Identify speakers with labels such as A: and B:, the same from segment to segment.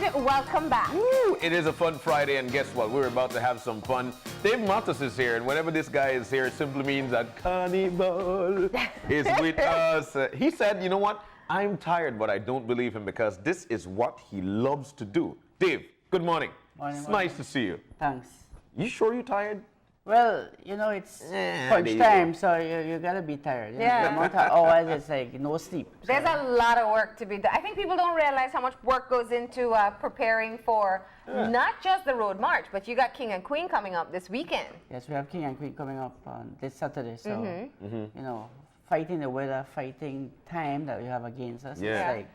A: And welcome back.
B: Woo, it is a fun Friday, and guess what? We're about to have some fun. Dave Matos is here, and whenever this guy is here, it simply means that Carnival is with us. He said, you know what? I'm tired, but I don't believe him because this is what he loves to do. Dave, good morning.
C: Morning,
B: It's
C: morning.
B: nice to see you.
C: Thanks.
B: You sure you're tired?
C: Well, you know, it's
B: there
C: punch
B: you
C: time,
B: go.
C: so you gotta be tired. You know,
A: Yeah.
C: the amount of hours, it's like no sleep.
A: There's a lot of work to be done. I think people don't realize how much work goes into preparing for not just the Road March, but you got King and Queen coming up this weekend.
C: Yes, we have King and Queen coming up on this Saturday, so, you know, fighting the weather, fighting time that we have against us,
B: Yeah.
C: it's like,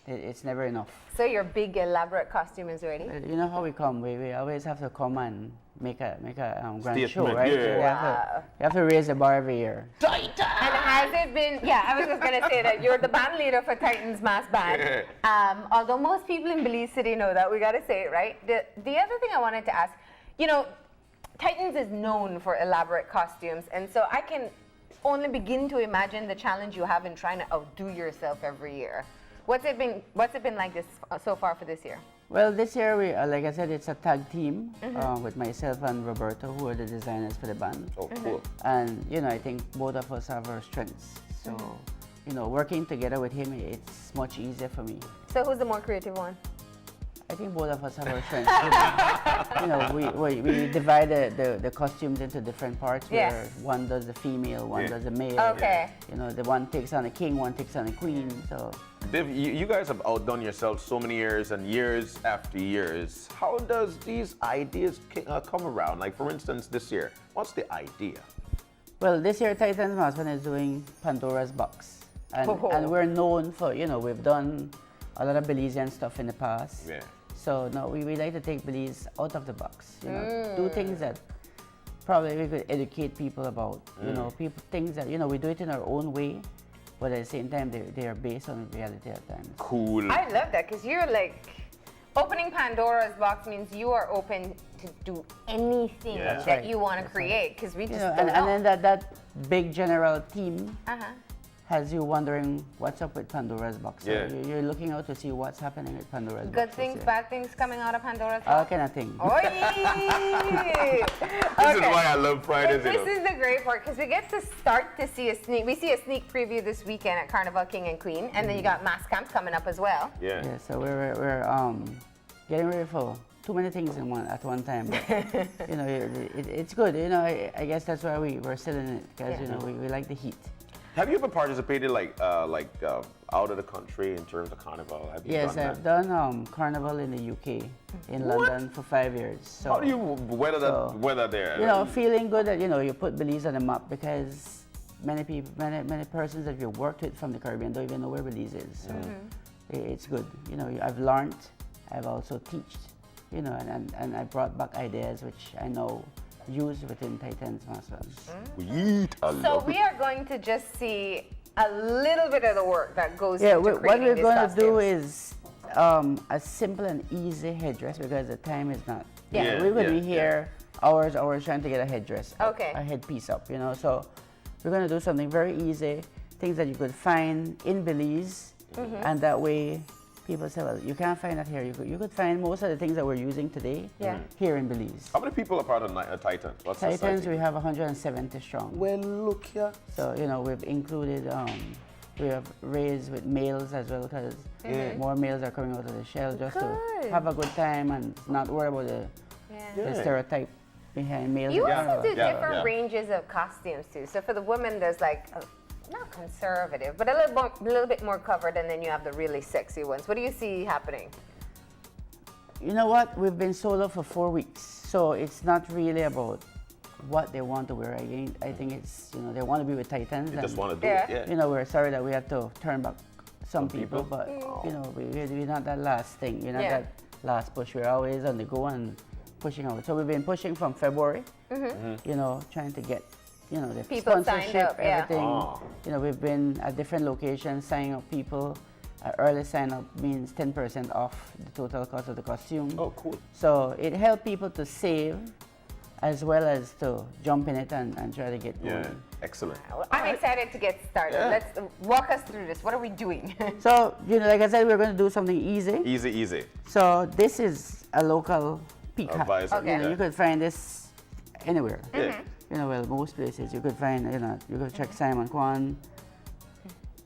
C: it's never enough.
A: So your big elaborate costume is ready?
C: You know how we come, we always have to come and make a grand show,
B: Statement,
C: right?
B: yeah.
C: So you have to raise the bar every year.
A: And has it been, I was just going to say that you're the band leader for Titans Mass Band. Although most people in Belize City know that, we got to say it, right? The other thing I wanted to ask, you know, Titans is known for elaborate costumes, and so I can only begin to imagine the challenge you have in trying to outdo yourself every year. What's it been like this so far for this year?
C: Well, this year, we, like I said, it's a tag team with myself and Roberto, who are the designers for the band.
B: Oh, cool.
C: And, you know, I think both of us have our strengths. So, you know, working together with him, it's much easier for me.
A: So who's the more creative one?
C: I think both of us have our strengths. You know, we divide the costumes into different parts where one does the female, one does the male.
A: Okay.
C: You know, the one takes on the king, one takes on the queen. So,
B: Dave, you guys have outdone yourselves so many years and years after years. How does these ideas come around? Like, for instance, this year, what's the idea?
C: well, this year Titans Mass Band is doing Pandora's Box. And we're known for, you know, we've done a lot of Belizean stuff in the past.
B: Yeah.
C: So no, we like to take Belize out of the box. You know, do things that probably we could educate people about. You know, things that, you know, we do it in our own way, but at the same time they are based on reality at times.
B: Cool.
A: I love that because you're like, opening Pandora's box means you are open to do anything
B: Yeah.
A: that you want to create because we
C: You
A: just
C: know,
A: don't
C: and
A: know.
C: then that big general theme
A: Uh-huh.
C: has you wondering what's up with Pandora's box. So
B: Yeah.
C: you're looking out to see what's happening with Pandora's box.
A: Good
C: this
A: things,
C: year.
A: bad things coming out of Pandora's
C: All
A: box.
C: kind of thing.
A: Oi!
B: This is why I love Fridays.
A: This is the great part because we get to start to see we see a sneak preview this weekend at Carnival King and Queen, and then you got mass camps coming up as well.
B: Yeah.
C: Yeah, so we're getting ready for too many things at one time. But, you know, it's good. You know, I guess that's why we're still in it because you know we like the heat.
B: Have you ever participated out of the country in terms of Carnival? Have you
C: Yes,
B: done
C: I've done Carnival in the UK, in London for 5 years. So,
B: How do you weather there?
C: you know, feeling good that, you know, you put Belize on the map because many people, many persons that you've worked with from the Caribbean don't even know where Belize is. So it's good. You know, I've learned, I've also taught, you know, and I brought back ideas which I know use within Titans Mass Band.
B: Sweet. I
A: So
B: love
A: we
B: it.
A: are going to just see a little bit of the work that goes
C: Yeah,
A: into
C: what
A: creating
C: we're
A: these
C: going to do
A: costumes.
C: is a simple and easy headdress because the time is not.
A: Yeah.
C: We're going to
B: Yeah,
C: be here hours trying to get a headdress, up,
A: Okay.
C: a headpiece up, you know. So we're going to do something very easy, things that you could find in Belize, and that way people say, well, you can't find that here. You could find most of the things that we're using today here in Belize.
B: How many people are part of Titans? What's the
C: Titans,
B: size?
C: we have 170 strong.
B: Well, look here.
C: So, you know, we've included, we have raised with males as well because more males are coming out of the shell just to
A: Good.
C: have a good time and not worry about the
B: Yeah.
C: stereotype behind males.
A: You
C: in
A: also
C: Carnival.
A: do
B: Yeah,
A: different
B: yeah.
A: ranges of costumes too. So for the women, there's like not conservative, but a little bit more covered, and then you have the really sexy ones. What do you see happening?
C: You know what? We've been solo for 4 weeks, so it's not really about what they want to wear. I think it's, you know, they want to be with Titans.
B: You just
C: and,
B: want to do
A: Yeah.
B: it. Yeah.
C: you know, we're sorry that we have to turn back some people,
B: people?
C: but you know, we're not that last thing. We're not
A: Yeah.
C: that last push. We're always on the go and pushing out. So we've been pushing from February. You know, trying to get, you know, the
A: People signed
C: sponsorship,
A: up, yeah.
C: everything.
B: Oh.
C: You know, we've been at different locations signing up people. Early sign up means 10% off the total cost of the costume.
B: Oh, cool.
C: So it helped people to save as well as to jump in it and try to get going.
B: Yeah. Excellent.
A: Well, I'm excited to get started.
B: Yeah.
A: Let's walk us through this. What are we doing?
C: So, like I said, we're going to do something easy.
B: Easy, easy.
C: So this is a local peak hat.
B: Advisor.
A: Okay.
C: You could find this anywhere.
B: Yeah.
C: Well, most places you could find, you could check Simon Kwan,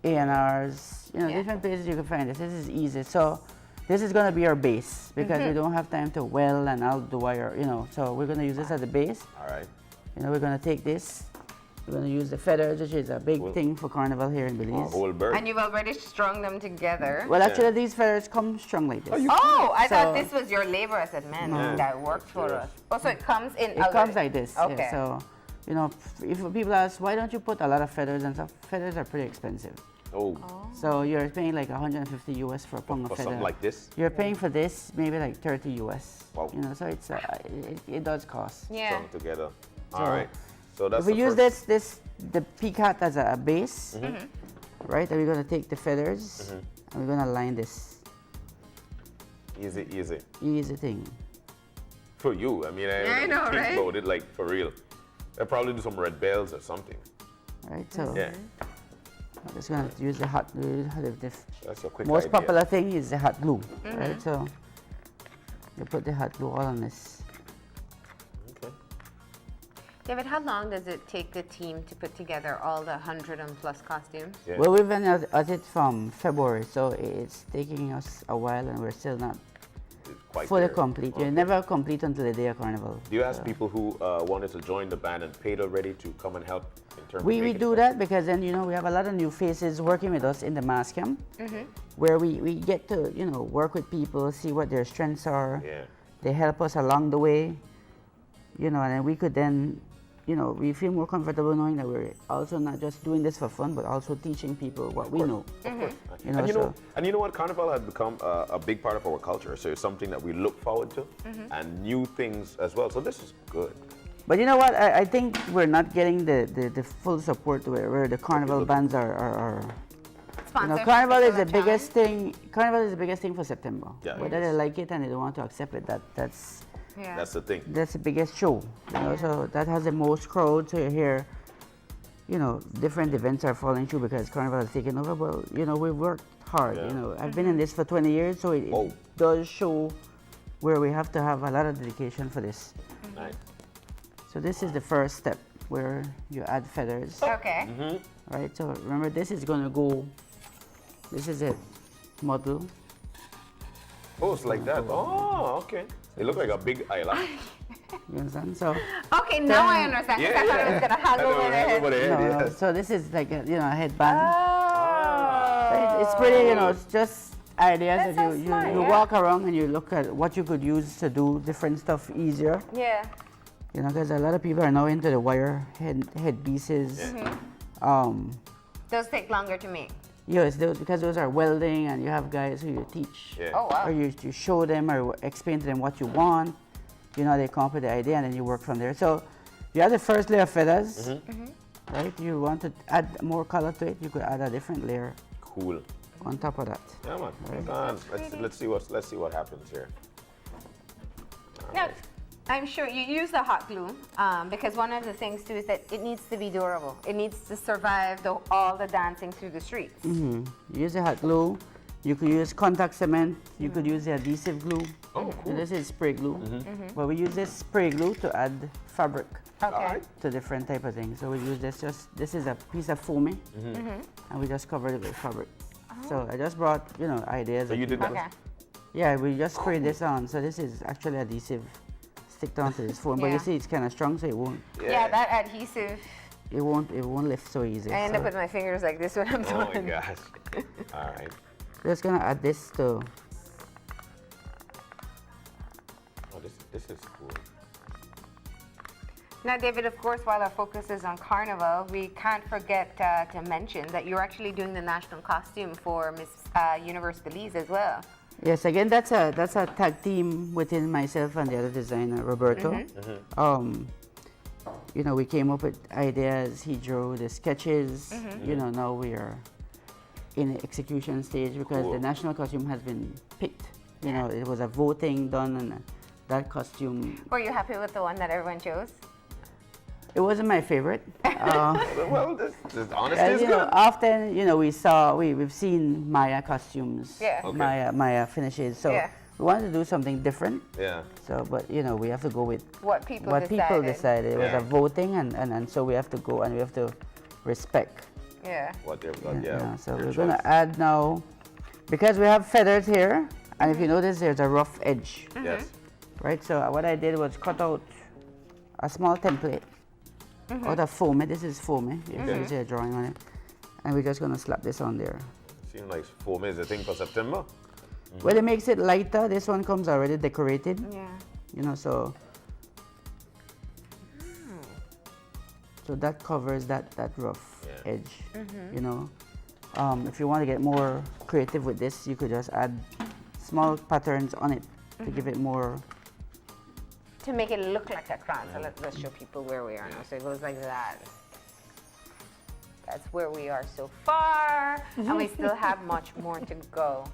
C: A&Rs, different places you could find this. This is easy. So this is going to be our base because we don't have time to weld and out the wire, So we're going to use this as a base.
B: All right.
C: We're going to take this. We're going to use the feathers, which is a big thing for Carnival here in Belize.
B: Whole bird.
A: And you've already strung them together.
C: Well, actually, these feathers come strung like this.
A: Oh, I thought
C: So-
A: this was your labor. I said, man,
B: No.
A: this guy worked for us. Oh, so it comes in.
C: It comes like this.
A: Okay.
C: Yeah, so, if people ask, why don't you put a lot of feathers and stuff? Feathers are pretty expensive.
B: Oh,
C: So you're paying like 150 US for a pound of
B: for
C: feather.
B: something like this.
C: You're paying for this maybe like 30 US.
B: Wow.
C: So it's it does cost.
A: Yeah.
B: Strung together.
C: So,
B: All right. So that's
C: If we
B: the
C: use
B: first.
C: the peak hat as a base, right? And we're gonna take the feathers and we're gonna line this.
B: Easy, easy.
C: Easy thing.
B: For you, I mean, I
A: I know,
B: think
A: right?
B: about it like for real. They'll probably do some red bells or something.
C: Right? So
B: Yeah.
C: I'm just gonna use the hot glue.
B: That's a quick
C: Most
B: idea.
C: popular thing is the hot glue, right? So you put the hot glue all on this.
B: Okay.
A: David, how long does it take the team to put together all the 100 and plus costumes?
B: Yeah.
C: Well, we've been at it from February, so it's taking us a while, and we're still not
B: It's quite
C: fully
B: there.
C: complete.
B: Okay.
C: You're never complete until the day of Carnival.
B: Do you ask people who wanted to join the band and paid already to come and help in terms of
C: We
B: making
C: do
B: it?
C: that because then we have a lot of new faces working with us in the mass camp, where we get to work with people, see what their strengths are.
B: Yeah.
C: They help us along the way, and then we could then, we feel more comfortable knowing that we're also not just doing this for fun, but also teaching people what we know.
B: Of course.
C: So-
B: And you know what? Carnival has become a big part of our culture. So it's something that we look forward to and new things as well. So this is good.
C: But you know what? I think we're not getting the full support where the Carnival bands are.
A: Sponsorship
C: Carnival is
A: still
C: the
A: a
C: biggest
A: challenge?
C: thing. Carnival is the biggest thing for September.
B: Yeah, it
C: Whether
B: is.
C: they like it and they don't want to accept it, that's
A: Yeah.
B: That's the thing.
C: the biggest show. So that has the most crowd. So you hear, different events are falling through because Carnival is taking over. Well, we've worked hard.
B: Yeah.
C: I've been in this for 20 years, so it
B: Whoa.
C: does show where we have to have a lot of dedication for this.
B: Nice.
C: So this is the first step where you add feathers,
A: Okay.
C: right? So remember, this is gonna go. This is it, model.
B: Oh, it's like that. Oh, okay. It looks like a big island.
C: You understand? So
A: Okay, now I understand. 'Cause I thought it was going to hang over their head.
B: Over the head,
C: no,
B: yes.
C: so this is like a headband.
A: Oh.
C: It's pretty, it's just ideas
A: That
C: that you
A: sounds smart,
C: you
A: yeah.
C: walk around and you look at what you could use to do different stuff easier.
A: Yeah.
C: Because a lot of people are now into the wire headpieces.
A: Those take longer to make.
C: Yes, because those are welding, and you have guys who you teach.
B: Yeah.
A: Oh, wow.
C: Or you show them or explain to them what you want. They come up with the idea and then you work from there. So you have the first layer of feathers, right? You want to add more color to it, you could add a different layer
B: Cool.
C: on top of that.
B: Yeah, man. Come on. Let's see what happens here.
A: Now, I'm sure you use the hot glue because one of the things too is that it needs to be durable. It needs to survive all the dancing through the streets.
C: You use the hot glue, you could use contact cement, you could use the adhesive glue.
B: Oh, cool.
C: This is spray glue. But we use this spray glue to add fabric
A: Okay.
B: All right.
C: to different type of things. So we use this is a piece of foamy, and we just covered it with fabric. So I just brought, ideas.
B: So you did that?
A: Okay.
C: Yeah, we just sprayed this on. So this is actually adhesive stick down to this foam. But
A: Yeah.
C: you see, it's kind of strong, so it won't
A: That adhesive.
C: it won't lift so easy.
A: I end
C: So
A: up with my fingers like this when I'm
B: Oh my
A: doing.
B: gosh. All right.
C: just gonna add this to.
B: Oh, this is cool.
A: Now, David, of course, while our focus is on Carnival, we can't forget to mention that you're actually doing the national costume for Miss Universe Belize as well.
C: Yes, again, that's a tag team within myself and the other designer, Roberto. We came up with ideas. He drew the sketches. Now we are in the execution stage because
B: Cool.
C: the national costume has been picked. It was a voting done, and that costume.
A: Were you happy with the one that everyone chose?
C: It wasn't my favorite.
B: Well, this honesty is
C: You know,
B: good.
C: often, you know, we've seen Maya costumes,
A: Yeah.
B: Okay.
C: Maya finishes. So
A: Yeah.
C: we wanted to do something different.
B: Yeah.
C: So, but you know, we have to go with
A: What people
C: what
A: decided.
C: people decided. It was
B: Yeah.
C: a voting, and so we have to go and we have to respect.
A: Yeah.
B: What they've got,
C: you
B: yeah.
C: know. So
B: their
C: we're gonna
B: choice.
C: add now, because we have feathers here, and if you notice, there's a rough edge,
B: Yes.
C: right? So what I did was cut out a small template out of foamy. This is foamy. You can see a drawing on it, and we're just gonna slap this on there.
B: Seems like 4 minutes, I think, for September.
C: Well, it makes it lighter. This one comes already decorated,
A: Yeah.
C: you know, so that covers that rough
B: Yeah.
C: edge, you know. If you want to get more creative with this, you could just add small patterns on it to give it more.
A: To make it look like a crown. So let's show people where we are now. So it goes like that. That's where we are so far, and we still have much more to go.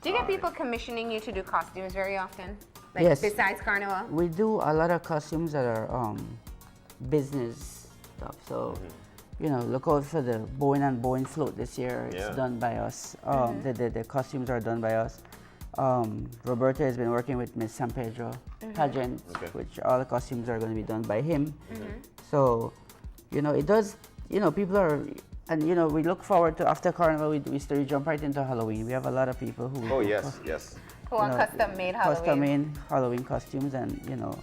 A: Do you get people commissioning you to do costumes very often? Like
C: Yes.
A: besides Carnival?
C: We do a lot of costumes that are business stuff. So, you know, look out for the Boeing and Boeing float this year. It's
B: Yeah.
C: done by us. The costumes are done by us. Roberto has been working with Miss San Pedro pageant,
B: Okay.
C: which all the costumes are going to be done by him. So, you know, it does. You know, people are, and you know, we look forward to after Carnival. We still jump right into Halloween. We have a lot of people who.
B: Oh,
C: who
B: yes, yes.
A: Who are
C: know,
A: custom-made Halloween?
C: custom-made Halloween costumes, and you know,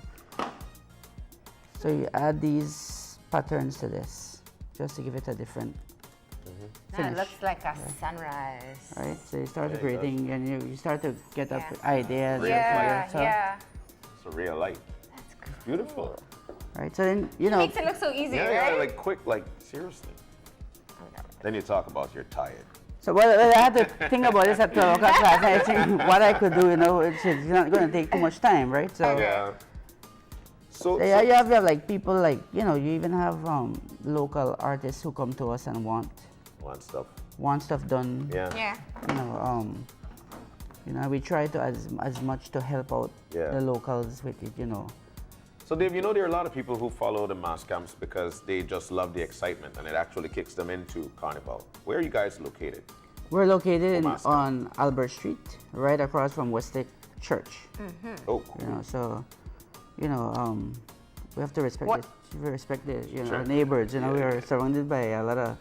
C: so you add these patterns to this just to give it a different
A: It
C: finish,
A: looks like a sunrise.
C: right? So you start
B: Yeah, it
C: creating, and you start to get up
A: Yeah.
C: ideas,
A: Yeah,
C: so,
A: yeah.
B: It's a real light.
A: That's
B: It's beautiful.
C: right? So then you know,
A: Makes it look so easy,
B: Yeah,
A: right?
B: yeah, like quick, like seriously. Then you talk about you're tired.
C: so what I had to think about this at 12 o'clock last night. Think what I could do, you know, it's not going to take too much time, right? So.
B: Yeah. So,
C: So yeah, you have like people like, you know, you even have local artists who come to us and
B: want stuff.
C: want stuff done.
B: Yeah.
A: Yeah.
C: You know, we try to as much to help out
B: Yeah.
C: the locals with it, you know.
B: So Dave, you know there are a lot of people who follow the mass camps because they just love the excitement and it actually kicks them into Carnival. Where are you guys located?
C: We're located
B: Mass
C: on Albert Street, right across from Westlake Church.
B: Oh,
C: You know, so, you know, we have to respect
A: What-
C: it. We respect the
B: Sure.
C: neighbors. You know,
B: Yeah.
C: we are surrounded by a lot of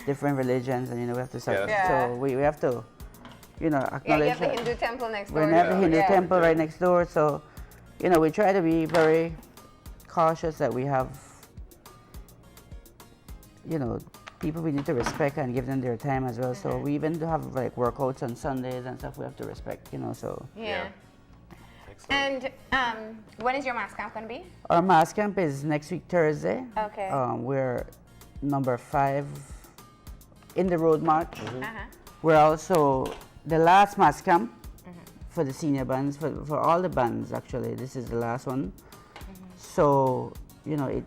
C: different religions, and you know we have to
B: Yeah.
A: Yeah.
C: so we have to, you know,
A: Yeah, you
C: acknowledge
A: have the
C: that.
A: Hindu temple next door.
C: We have the Hindu
A: Yeah.
C: temple right next door, so you know we try to be very cautious that we have, you know, people we need to respect and give them their time as well. So we even do have like workouts on Sundays and stuff we have to respect, you know. So
A: Yeah.
B: excellent.
A: And when is your mass camp going to be?
C: our mass camp is next week Thursday.
A: Okay.
C: We're number 5 in the road march.
A: Uh-huh.
C: We're also the last mass camp for the senior bands, for all the bands actually. This is the last one. So, you know, you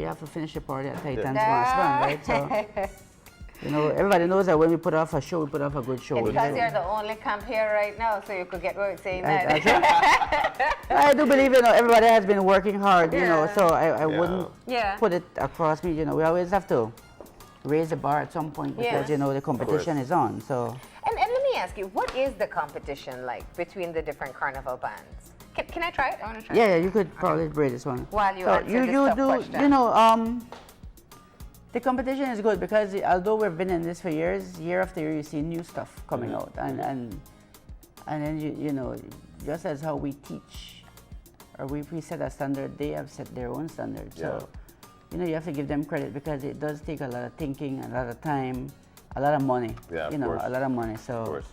C: have to finish the party at Titans Mass Band, right? So, you know, everybody knows that when we put off a show, we put off a good show.
A: It's
C: you
A: because
C: know.
A: you're the only camp here right now, so you could get away with saying
C: I,
A: that.
C: I do believe, you know, everybody has been working hard, you know,
A: Yeah.
C: so I wouldn't
A: Yeah.
C: put it across me, you know, we always have to raise the bar at some point because,
A: Yeah.
C: you know, the competition is on, so.
A: And let me ask you, what is the competition like between the different carnival bands? Can I try it? I want to try it.
C: Yeah, you could probably braid this one.
A: While you
C: so
A: answer this tough question.
C: you know, the competition is good because although we've been in this for years, year after year you see new stuff coming out, and then you know, just as how we teach, or we set a standard, they have set their own standard. So, you know, you have to give them credit because it does take a lot of thinking, a lot of time, a lot of money.
B: Yeah, of
C: you know,
B: course.
C: a lot of money.
B: Of
C: So.
B: course.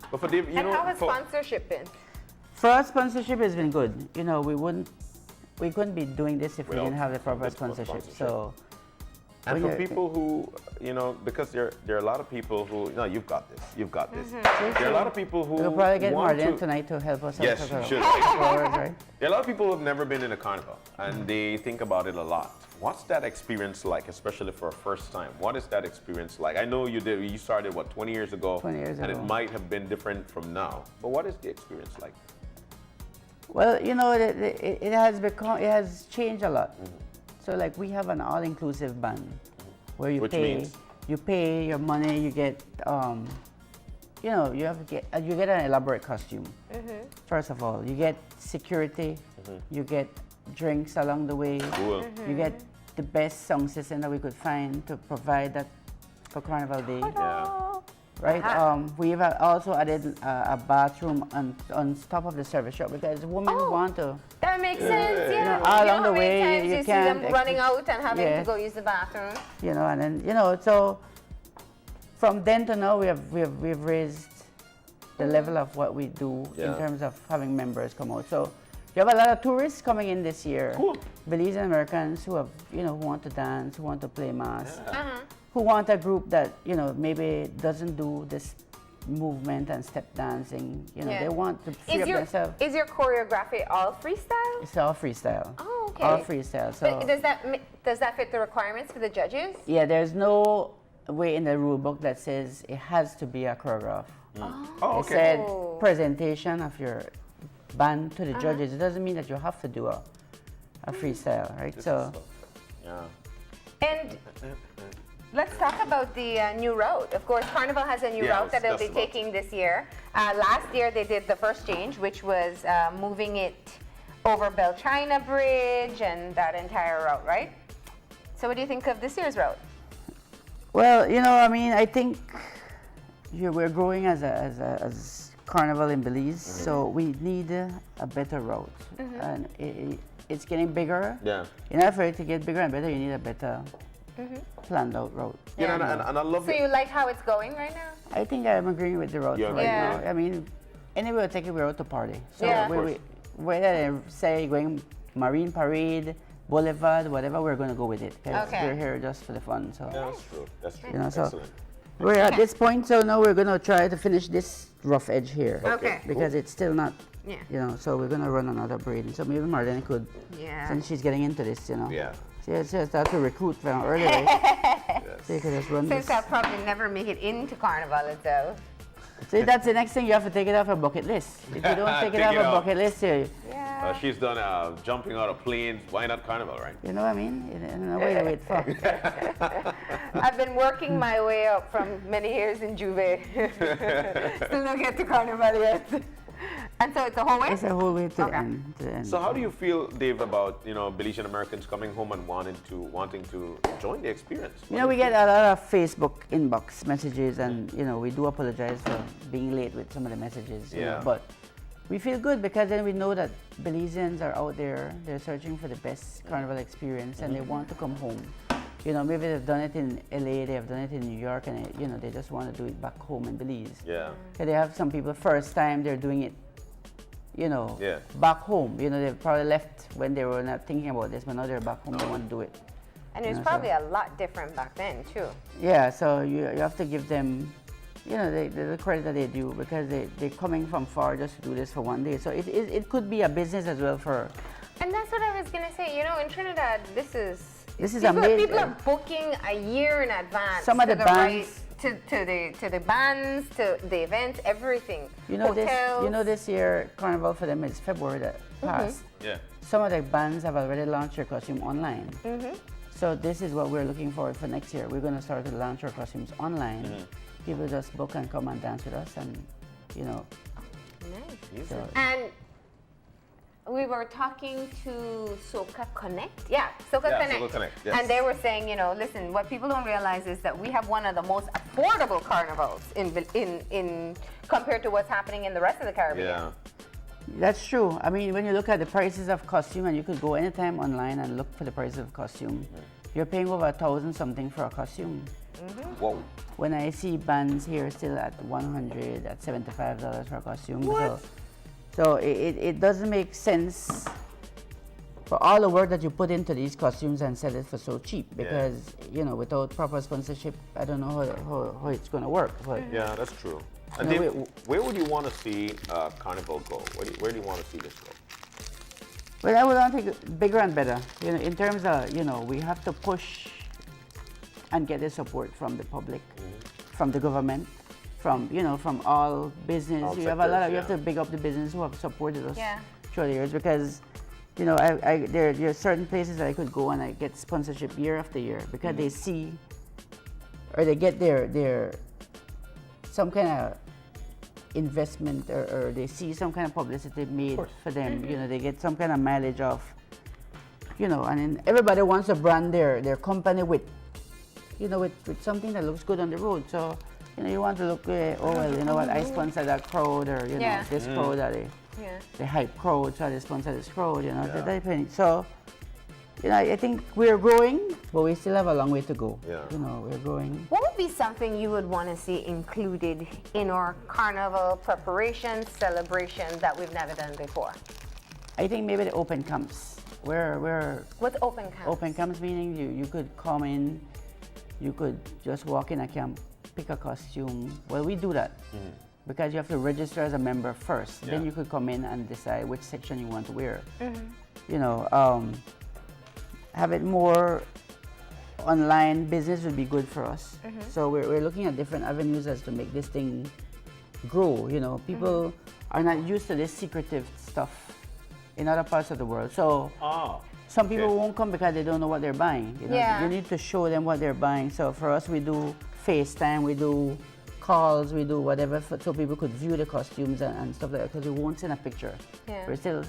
B: But for Dave, you
A: And
B: know,
A: how has
B: for-
A: sponsorship been?
C: For us, sponsorship has been good. You know, we couldn't be doing this if we
B: Without
C: didn't have the proper
B: this proper
C: sponsorship.
B: sponsorship.
C: So,
B: and
C: when
B: for
C: you're-
B: people who, you know, because there are a lot of people who, no, you've got this, you've got this. There are a lot of people who
C: we'll probably get
B: want
C: Marlene
B: to,
C: tonight to help us
B: Yes,
C: out.
B: you should.
C: Forward, right?
B: There are a lot of people who have never been in a carnival and they think about it a lot. What's that experience like, especially for a first time? What is that experience like? I know you started, what, 20 years ago?
C: 20 years
B: and
C: ago.
B: it might have been different from now. But what is the experience like?
C: Well, you know, it has become, it has changed a lot. So like we have an all-inclusive band where you
B: Which
C: pay,
B: means?
C: you pay your money, you get, you know, you get an elaborate costume. First of all, you get security, you get drinks along the way,
B: Cool.
C: you get the best sound system that we could find to provide that for Carnival Day.
B: Yeah.
C: Right. We've also added a bathroom on top of the service shop because women want to.
A: That makes sense, yeah.
C: all
A: You know
C: along the
A: how many
C: way,
A: times
C: you
A: you see them
C: can't
A: running out and having
C: Yeah.
A: to go use the bathroom.
C: You know, and then you know, so from then to now, we've raised the level of what we do in
B: Yeah.
C: terms of having members come out. So you have a lot of tourists coming in this year.
B: Cool.
C: Belize Americans who have, you know, who want to dance, who want to play mass,
A: Uh-huh.
C: who want a group that, you know, maybe doesn't do this movement and step dancing. You know,
A: Yeah.
C: they want to free up themselves.
A: Is your choreography all freestyle?
C: It's all freestyle.
A: Oh, okay.
C: All freestyle. So
A: But does that fit the requirements for the judges?
C: yeah, there's no way in the rule book that says it has to be a choreograph.
B: Oh,
C: It
B: okay.
C: said presentation of your band to the judges. It doesn't mean that you have to do a freestyle, right? So
B: Yeah.
A: And let's talk about the new route. Of course, Carnival has a new
B: Yeah,
A: route that they'll be
B: that's about-
A: taking this year. Last year, they did the first change, which was moving it over Belchina Bridge and that entire route, right? So what do you think of this year's route?
C: well, you know, I mean, I think we're growing as Carnival in Belize, so we need a better route, and it's getting bigger.
B: Yeah.
C: In order for it to get bigger and better, you need a better planned out route.
B: You know, and I love
A: So
B: it.
A: you like how it's going right now?
C: I think I'm agreeing with the route
B: You're
C: for right
A: agreeing.
C: now. I mean, anyway, we'll take it, we're out to party. So
A: Yeah.
C: whether they say going Marine Parade, Boulevard, whatever, we're going to go with it. 'Cause
A: Okay.
C: we're here just for the fun. So,
B: Yeah, that's true. That's true.
C: you know, so
B: Excellent.
C: we're at this point, so now we're going to try to finish this rough edge here.
A: Okay.
C: Because it's still not,
A: Yeah.
C: you know, so we're going to run another braid. So maybe Marlene could,
A: Yeah.
C: since she's getting into this, you know.
B: Yeah.
C: She start to recruit from early. Right? So you could just run
A: Since
C: this.
A: I'll probably never make it into Carnival itself.
C: See, that's the next thing, you have to take it off a bucket list. If you don't take it
B: Take
C: off
B: it
C: a
B: off.
C: bucket list,
A: Yeah.
B: She's done jumping out of planes. Why not Carnival, right?
C: you know what I mean? In a way to wait for.
A: I've been working my way up from many years in Juve. Still don't get to Carnival yet. And so it's a whole way?
C: It's a whole way to
A: Okay.
C: end. To end.
B: So how do you feel, Dave, about Belizean Americans coming home and wanting to join the experience?
C: You know, we get a lot of Facebook inbox messages, and you know, we do apologize for being late with some of the messages. You know,
B: Yeah.
C: but we feel good because then we know that Belizeans are out there. They're searching for the best Carnival experience, and they want to come home. You know, maybe they've done it in LA, they've done it in New York, and you know, they just want to do it back home in Belize.
B: Yeah.
C: They have some people first time they're doing it, you know,
B: Yeah.
C: back home. You know, they've probably left when they were not thinking about this, but now they're back home, they want to do it.
A: And it was
C: Yeah, so-
A: probably a lot different back then, too.
C: Yeah, so you have to give them, you know, the credit that they do because they're coming from far just to do this for one day. So it could be a business as well for,
A: And that's what I was going to say. You know, in Trinidad, this is
C: This is
A: people,
C: amazing.
A: People are booking a year in advance.
C: Some of
A: to
C: the
A: right-
C: bands-
A: to the bands, to the events, everything.
C: you know,
A: Hotels.
C: this year Carnival for them is February that passed.
B: Yeah.
C: Some of the bands have already launched their costume online.
A: Mm-hmm.
C: So this is what we're looking forward for next year. We're going to start to launch our costumes online. People just book and come and dance with us, and you know.
A: Nice.
C: So,
A: And we were talking to Soca Connect. Yeah, Soca
B: Yeah,
A: Connect.
B: Soca Connect, yes.
A: And they were saying, you know, listen, what people don't realize is that we have one of the most affordable carnivals in compared to what's happening in the rest of the Caribbean.
B: Yeah.
C: that's true. I mean, when you look at the prices of costume, and you could go anytime online and look for the price of costume, you're paying over 1,000 something for a costume.
B: Whoa.
C: When I see bands here still at 100, at $75 for a costume, so it doesn't make sense for all the work that you put into these costumes and sell it for so cheap because you know, without proper sponsorship, I don't know how it's going to work. But
B: Yeah, that's true. And
C: No,
B: Dave, where would you want to see Carnival go? Where do you want to see this go?
C: Well, I would want to take it bigger and better. You know, in terms of, you know, we have to push and get the support from the public, from the government, from, you know, from all business.
B: All
C: You have a lot of,
B: sectors,
C: you have
B: yeah.
C: to big up the business who have supported us
A: Yeah.
C: through the years because, you know, there are certain places that I could go and I get sponsorship year after year because they see, or they get their some kind of investment or they see some kind of publicity made for them. You know, they get some kind of mileage of, you know, and then everybody wants to brand their company with, you know, with something that looks good on the road. So, you know, you want to look, oh, well, you know what, I sponsor that crowd or, you know, this crowd that they hype crowd, so they sponsor this crowd, you know. So, you know, I think we're growing, but we still have a long way to go.
B: Yeah.
C: You know, we're growing.
A: What would be something you would want to see included in our carnival preparations, celebrations that we've never done before?
C: I think maybe the open camps.
A: What's open camps?
C: Open camps meaning you could come in, you could just walk in a camp, pick a costume. Well, we do that because you have to register as a member first.
B: Yeah.
C: Then you could come in and decide which section you want to wear. You know, have it more online business would be good for us. So we're looking at different avenues as to make this thing grow. You know, people are not used to this secretive stuff in other parts of the world. So some people won't come because they don't know what they're buying. You know, you need to show them what they're buying. So for us, we do FaceTime, we do calls, we do whatever so people could view the costumes and stuff like that because we won't send a picture. We're still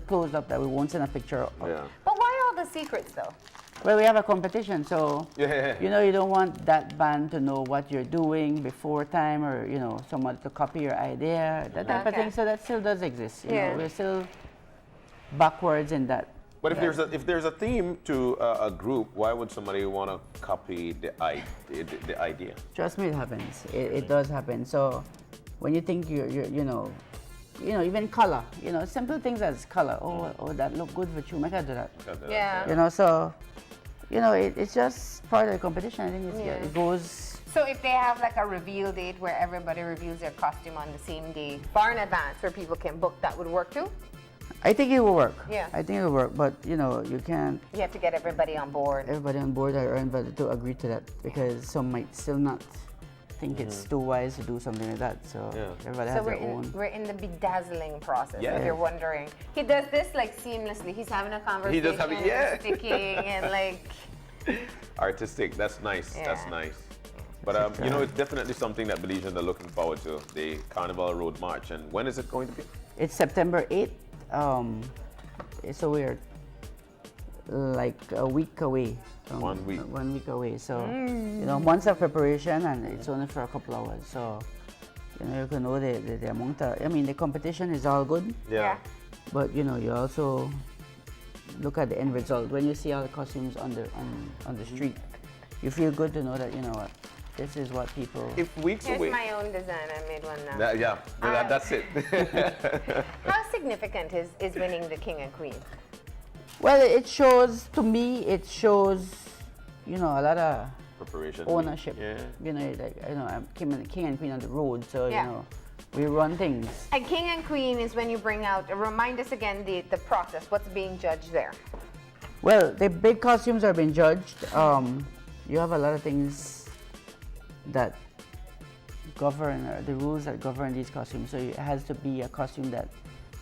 C: closed up that we won't send a picture up.
A: But why all the secrets though?
C: Well, we have a competition, so you know you don't want that band to know what you're doing before time, or you know someone to copy your idea, that type of thing. So that still does exist. You know, we're still backwards in that.
B: But if there's a theme to a group, why would somebody want to copy the idea?
C: Trust me, it happens. It does happen. So when you think you know, even color, you know, simple things as color. Oh, that look good with you. Make I do that.
A: Yeah.
C: You know, so you know, it's just part of the competition. I think it goes.
A: So if they have like a reveal date where everybody reveals their costume on the same day, far in advance, where people can book, that would work too?
C: I think it will work.
A: Yeah.
C: I think it will work, but you know, you can't.
A: You have to get everybody on board.
C: Everybody on board or everybody to agree to that because some might still not think it's too wise to do something like that. So everybody has their own.
A: We're in the bedazzling process.
B: Yeah.
A: If you're wondering, he does this like seamlessly. He's having a conversation.
B: He does have it. Yeah.
A: Sticking and like.
B: Artistic. That's nice.
A: Yeah.
B: That's nice. But you know, it's definitely something that Belizeans are looking forward to. The Carnival Road March. And when is it going to be?
C: It's September 8th. So we're like a week away.
B: 1 week.
C: 1 week away. So you know, months of preparation, and it's only for a couple hours. So you know, you can know the amount of. I mean, the competition is all good.
B: Yeah.
C: But you know, you also look at the end result when you see all the costumes on the street. You feel good to know that you know what. This is what people.
B: If weeks
A: Here's
B: away.
A: my own design. I made one now.
B: That's it.
A: How significant is winning the King and Queen?
C: Well, it shows to me. It shows, you know, a lot of
B: Preparation.
C: ownership.
B: Yeah.
C: You know, like I'm King and Queen on the road, so you know, we run things.
A: And King and Queen is when you bring out. Remind us again the process. What's being judged there?
C: Well, the big costumes are being judged. You have a lot of things that govern the rules that govern these costumes. So it has to be a costume that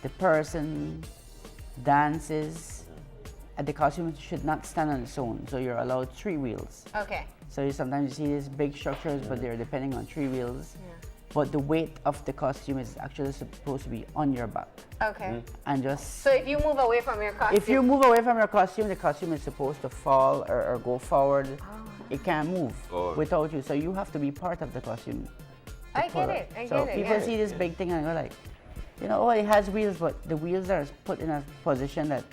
C: the person dances, and the costume should not stand on its own. So you're allowed 3 wheels.
A: Okay.
C: So sometimes you see these big structures, but they're depending on 3 wheels. But the weight of the costume is actually supposed to be on your back.
A: Okay.
C: And just.
A: So if you move away from your costume.
C: If you move away from your costume, the costume is supposed to fall or go forward. It can't move without you, so you have to be part of the costume.
A: I get it.
C: So people see this big thing and go like, you know, oh, it has wheels, but the wheels are put in a position that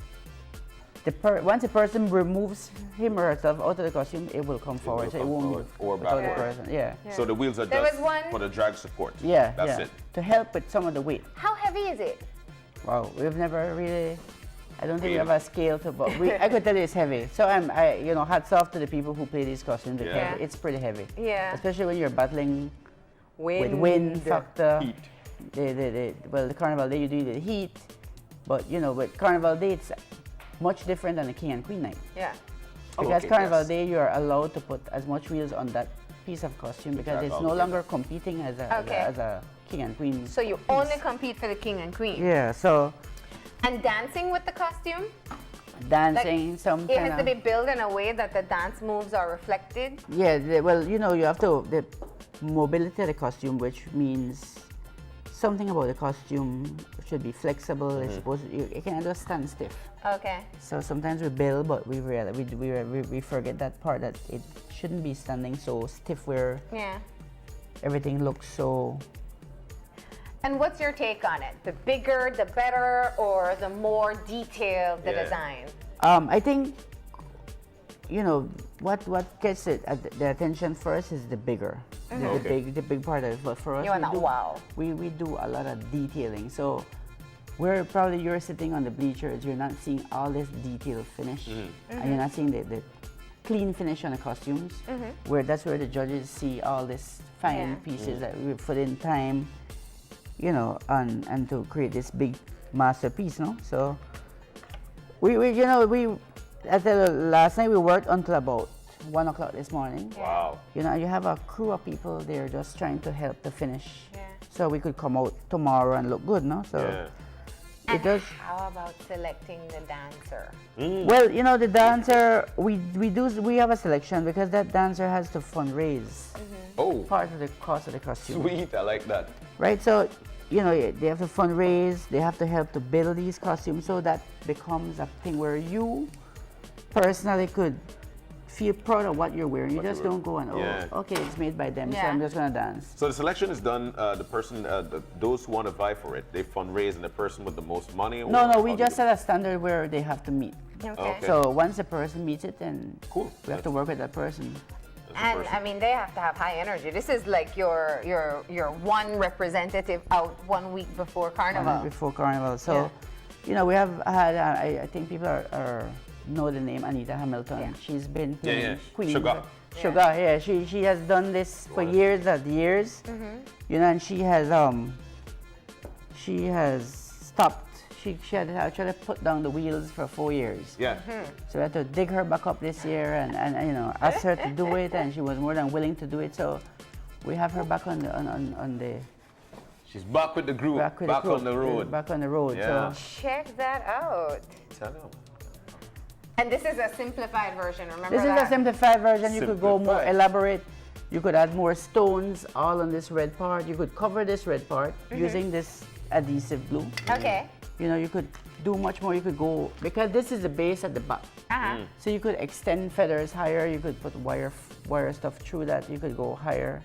C: once a person removes him or herself out of the costume, it will come forward, so it won't move.
B: Or
C: without the
B: backward.
C: person. Yeah.
B: So the wheels are
A: There
B: just
A: was one-
B: for the drag support.
C: Yeah.
B: That's it.
C: To help with some of the weight.
A: How heavy is it?
C: Wow, we've never really. I don't think we have a scale to, but I could tell you it's heavy. So you know, hats off to the people who play these costumes because it's pretty heavy.
A: Yeah.
C: Especially when you're battling with wind factor.
B: Heat.
C: Well, the Carnival Day you do the heat, but you know, with Carnival Day it's much different than the King and Queen night.
A: Yeah.
C: Because Carnival Day you are allowed to put as much wheels on that piece of costume because it's no longer competing as a King and Queen.
A: So you only compete for the King and Queen.
C: Yeah. So.
A: And dancing with the costume?
C: Dancing, some
A: It
C: kind
A: has to be
C: of.
A: built in a way that the dance moves are reflected.
C: Yeah, well, you know, you have to the mobility of the costume, which means something about the costume should be flexible. It's supposed to, you can't just stand stiff.
A: Okay.
C: So sometimes we build, but we realize we forget that part that it shouldn't be standing so stiff where
A: Yeah.
C: everything looks so.
A: And what's your take on it? The bigger, the better, or the more detailed the
B: Yeah.
A: design?
C: I think, you know, what gets it the attention first is the bigger, the big part of it. But for us,
A: You want that wow.
C: we do a lot of detailing. So where probably you're sitting on the bleachers, you're not seeing all this detail finish, and you're not seeing the clean finish on the costumes. Where that's where the judges see all this fine
A: Yeah.
C: pieces that we put in time, you know, and to create this big masterpiece, no? So we you know, at the last night we worked until about 1 o'clock this morning.
B: Wow.
C: You know, you have a crew of people there just trying to help the finish.
A: Yeah.
C: So we could come out tomorrow and look good, no? So
B: Yeah.
C: it
A: And
C: does.
A: how about selecting the dancer?
C: Well, you know, the dancer, we have a selection because that dancer has to fundraise
B: Oh,
C: part of the cost of the costume.
B: sweet. I like that.
C: Right? So, you know, they have to fundraise, they have to help to build these costumes, so that becomes a thing where you personally could feel proud of what you're wearing. You just don't go and,
B: Yeah.
C: okay, it's made by them, so
A: Yeah.
C: I'm just gonna dance.
B: So the selection is done. The person, those who want to vie for it, they fundraise, and the person with the most money.
C: No,
B: or
C: we
B: how
C: just
B: do
C: set a standard where they have to meet.
A: Okay.
B: Okay.
C: So once the person meets it, then
B: Cool.
C: we have to work with that person.
B: That's the
A: And
B: person.
A: I mean, they have to have high energy. This is like your one representative out 1 week before Carnival.
C: Before Carnival. So, you know, we have had, I think people know the name Anita Hamilton.
A: Yeah.
C: She's been
B: Yeah,
C: playing
B: yeah.
C: Queen.
B: Sugar.
C: Sugar, yeah. She has done this for years and years. You know, and she has stopped. She had actually put down the wheels for 4 years.
B: Yeah.
C: So we had to dig her back up this year and you know, ask her to do it, and she was more than willing to do it. So we have her back on the
B: She's back with the group. Back,
C: with the crew,
B: on the road.
C: Back on the road.
B: Yeah.
C: So
A: Check that out.
B: Tell them.
A: And this is a simplified version, remember
C: this is
A: that?
C: a simplified version. You could go more
B: Simplified.
C: elaborate. You could add more stones all on this red part. You could cover this red part using this adhesive glue.
A: Okay.
C: You know, you could do much more. You could go, because this is the base at the back. So you could extend feathers higher. You could put wire stuff through that. You could go higher.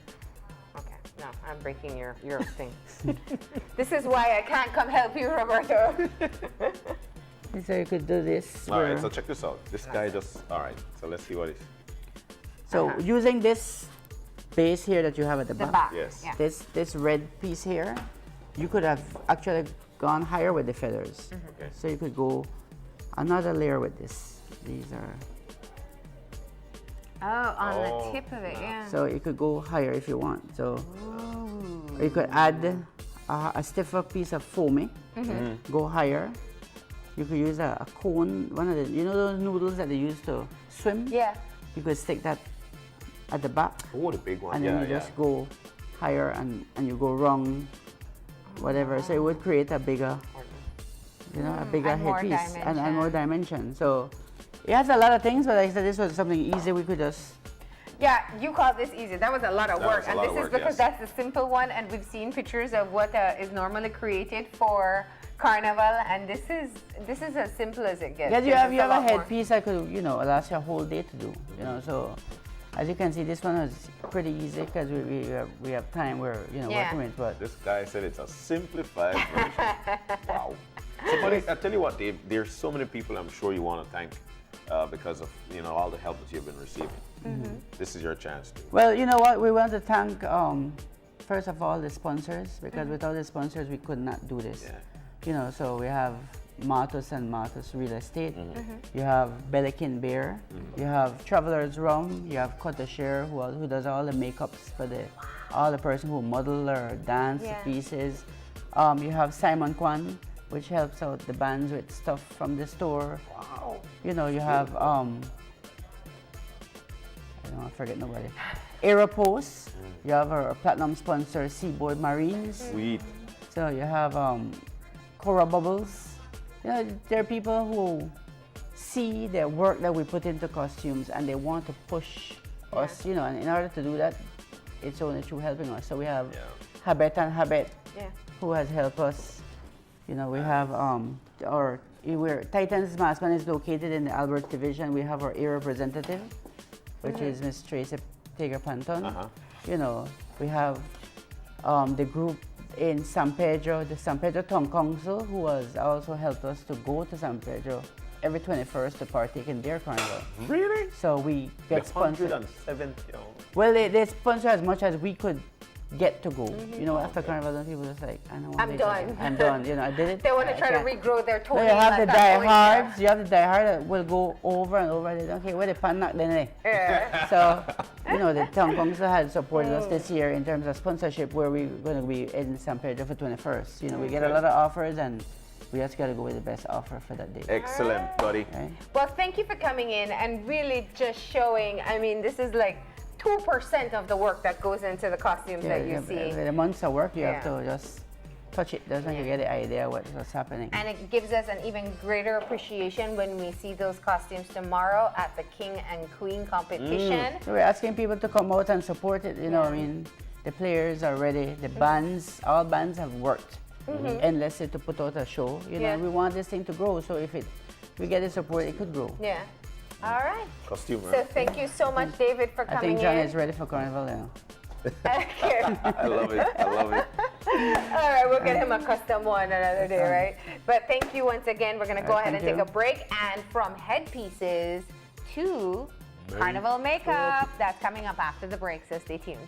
A: Okay. No, I'm breaking your thing. This is why I can't come help you, Roberto.
C: So you could do this.
B: All right.
C: where-
B: So check this out. This guy just. All right. So let's see what it is.
C: So using this base here that you have at the
A: The
C: back,
A: back.
B: Yes.
A: Yeah.
C: this red piece here, you could have actually gone higher with the feathers.
B: Okay.
C: So you could go another layer with this. These are,
A: Oh, on
B: Oh,
A: the tip of it, yeah.
C: so you could go higher if you want. So or you could add a stiffer piece of foamy, go higher. You could use a cone, one of the, you know those noodles that they use to swim?
A: Yeah.
C: You could stick that at the back,
B: Oh, the big one.
C: and
B: yeah,
C: then you
B: yeah.
C: just go higher and you go wrong, whatever. So it would create a bigger, you know, a bigger
A: and more
C: headpiece and
A: dimension.
C: more dimension. So it has a lot of things, but like I said, this was something easy. We could just,
A: Yeah, you call this easy. That was a lot of
B: That
A: work.
B: was a
A: And
B: lot
A: this
B: of
A: is
B: work,
A: because
B: yes.
A: that's the simple one, and we've seen pictures of what is normally created for Carnival, and this is as simple as it gets.
C: yes, you
A: There's
C: have
A: just
C: a
A: lot more.
C: headpiece that could, you know, last you a whole day to do, you know. So as you can see, this one is pretty easy because we have time we're, you know,
A: Yeah.
C: working with, but
B: This guy said it's a simplified version. Wow. So, buddy, I tell you what, Dave. There's so many people I'm sure you want to thank because of all the help that you've been receiving. This is your chance to.
C: well, you know what? We want to thank, first of all, the sponsors, because without the sponsors, we could not do this.
B: Yeah.
C: You know, so we have Martus and Martus Real Estate. You have Bellikin Beer. You have Travelers Rum. You have Share, who does all the makeups for all the person who model or dance
A: Yeah.
C: pieces. You have Simon Kwan, which helps out the bands with stuff from the store.
B: Wow.
C: You know, you have I don't want to forget nobody. Aeropost. You have our platinum sponsor, Seaboard Marines.
B: Sweet.
C: So you have Cora Bubbles. You know, there are people who see the work that we put into costumes and they want to push us, you know, and in order to do that, it's only through helping us. So we have Habet and Habet, who has helped us. You know, we have Titans Maskman is located in the Albert Division. We have our A representative, which is Miss Tracy Tiger Panton. You know, we have the group in San Pedro, the San Pedro Town Council, who has also helped us to go to San Pedro every 21st to partake in their carnival.
B: Really?
C: So we get sponsored.
B: 170.
C: Well, they sponsor as much as we could get to go. You know, after carnival, then people just like, I know.
A: I'm done.
C: I'm done. You know, I did it.
A: They want to try to regrow their toenail.
C: You have the diehards. You have the diehard that will go over and over. They don't care where they pan knock then. So, you know, the town council had supported us this year in terms of sponsorship, where we're going to be in San Pedro for 21st. You know, we get a lot of offers, and we just got to go with the best offer for that day.
B: Excellent, buddy.
C: Right?
A: Well, thank you for coming in and really just showing. I mean, this is like 2% of the work that goes into the costumes that you see.
C: The months of work, you have to just touch it. Doesn't you get the idea what's happening?
A: And it gives us an even greater appreciation when we see those costumes tomorrow at the King and Queen competition.
C: So we're asking people to come out and support it. You know, I mean, the players are ready. The bands, all bands have worked endlessly to put out a show. You know, we want this thing to grow. So if we get the support, it could grow.
A: Yeah. All right.
B: Costume,
A: So thank you so much, David, for
C: I
A: coming
C: think John
A: in.
C: is ready for Carnival now.
A: Okay.
B: I love it. I love it.
A: All right, we'll get him a custom one another day, right? But thank you once again. We're going to go ahead and take a break. And from headpieces to Carnival makeup, that's coming up after the break, so stay tuned.